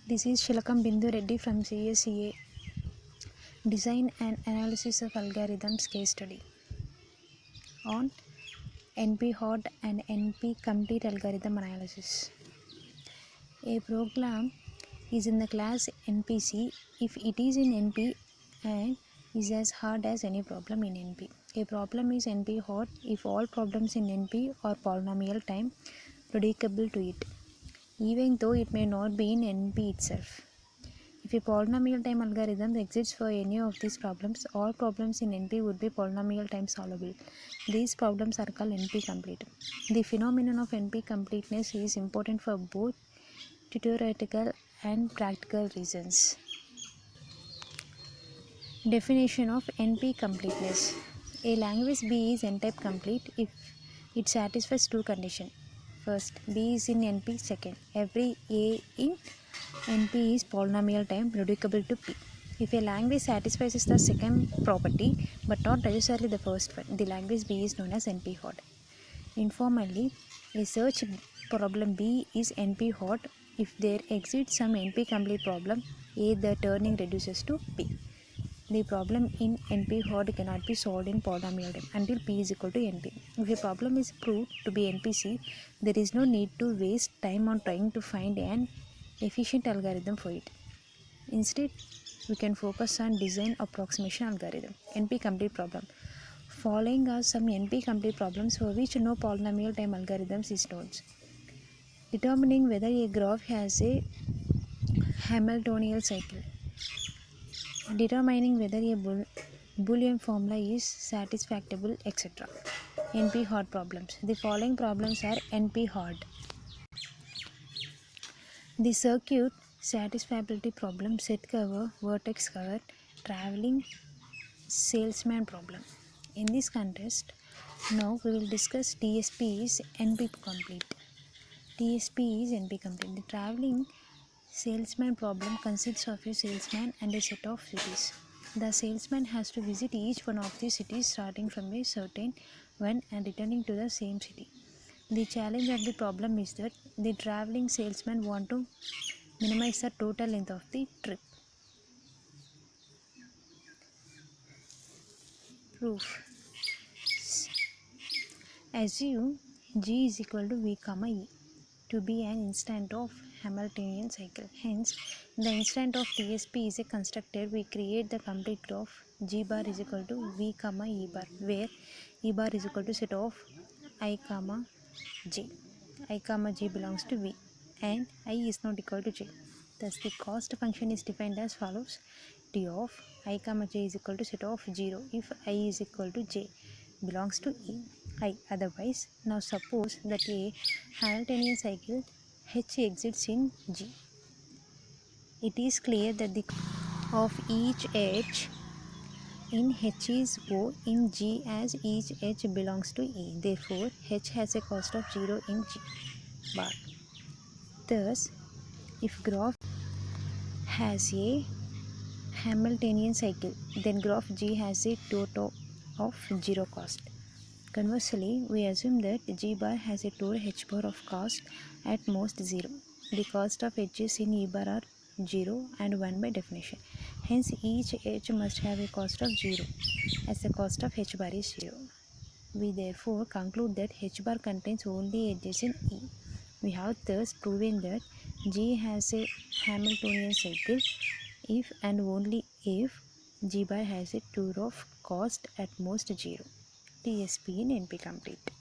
This is Shilakam Bindu Reddy from CSCA. Design and Analysis of Algorithms case study on NP-hard and NP-complete algorithm analysis. A program is in the class NPC if it is in NP and is as hard as any problem in NP. A problem is NP-hard if all problems in NP are polynomial time reducible to it, even though it may not be in NP itself. If a polynomial time algorithm exists for any of these problems, all problems in NP would be polynomial time solvable. These problems are called NP complete. The phenomenon of NP completeness is important for both theoretical and practical reasons. Definition of NP completeness. A language B is n-type complete if it satisfies two conditions. First, B is in NP. Second, every A in NP is polynomial time reducible to P. If a language satisfies the second property but not necessarily the first one, the language B is known as NP-hard. Informally, a search problem B is NP-hard if there exists some NP-complete problem A, the turning reduces to P. The problem in NP-hard cannot be solved in polynomial time until P is equal to NP. If a problem is proved to be NPC, there is no need to waste time on trying to find an efficient algorithm for it. Instead, we can focus on design approximation algorithm. NP-complete problem. Following are some NP-complete problems for which no polynomial time algorithms is known. Determining whether a graph has a Hamiltonian cycle. Determining whether a Boolean formula is satisfactory, etc. NP-hard problems. The following problems are NP-hard. The circuit satisfiability problem, set cover, vertex cover, traveling salesman problem. In this contest, now we will discuss TSP is NP complete. TSP is NP complete. The traveling salesman problem consists of a salesman and a set of cities. The salesman has to visit each one of the cities starting from a certain one and returning to the same city. The challenge of the problem is that the traveling salesman wants to minimize the total length of the trip. Proof. Assume G is equal to V, E to be an instant of Hamiltonian cycle. Hence, the instant of TSP is a constructor. We create the complete graph G bar is equal to V, E bar, where E bar is equal to set of I, J. I, J belongs to V and I is not equal to J. Thus, the cost function is defined as follows. T of I, J is equal to set of 0 if I is equal to J belongs to I. Otherwise, now suppose that a Hamiltonian cycle H exists in G. It is clear that the of each H in H is O in G as each H belongs to E. Therefore, H has a cost of 0 in G bar. Thus, if graph has a Hamiltonian cycle, then graph G has a total of 0 cost. Conversely, we assume that G bar has a total H bar of cost at most 0. The cost of H's in E bar are 0 and 1 by definition. Hence, each H must have a cost of 0 as the cost of H bar is 0. We therefore conclude that H bar contains only edges in E. We have thus proven that G has a Hamiltonian cycle if and only if G bar has a total of cost at most 0. TSP in NP complete.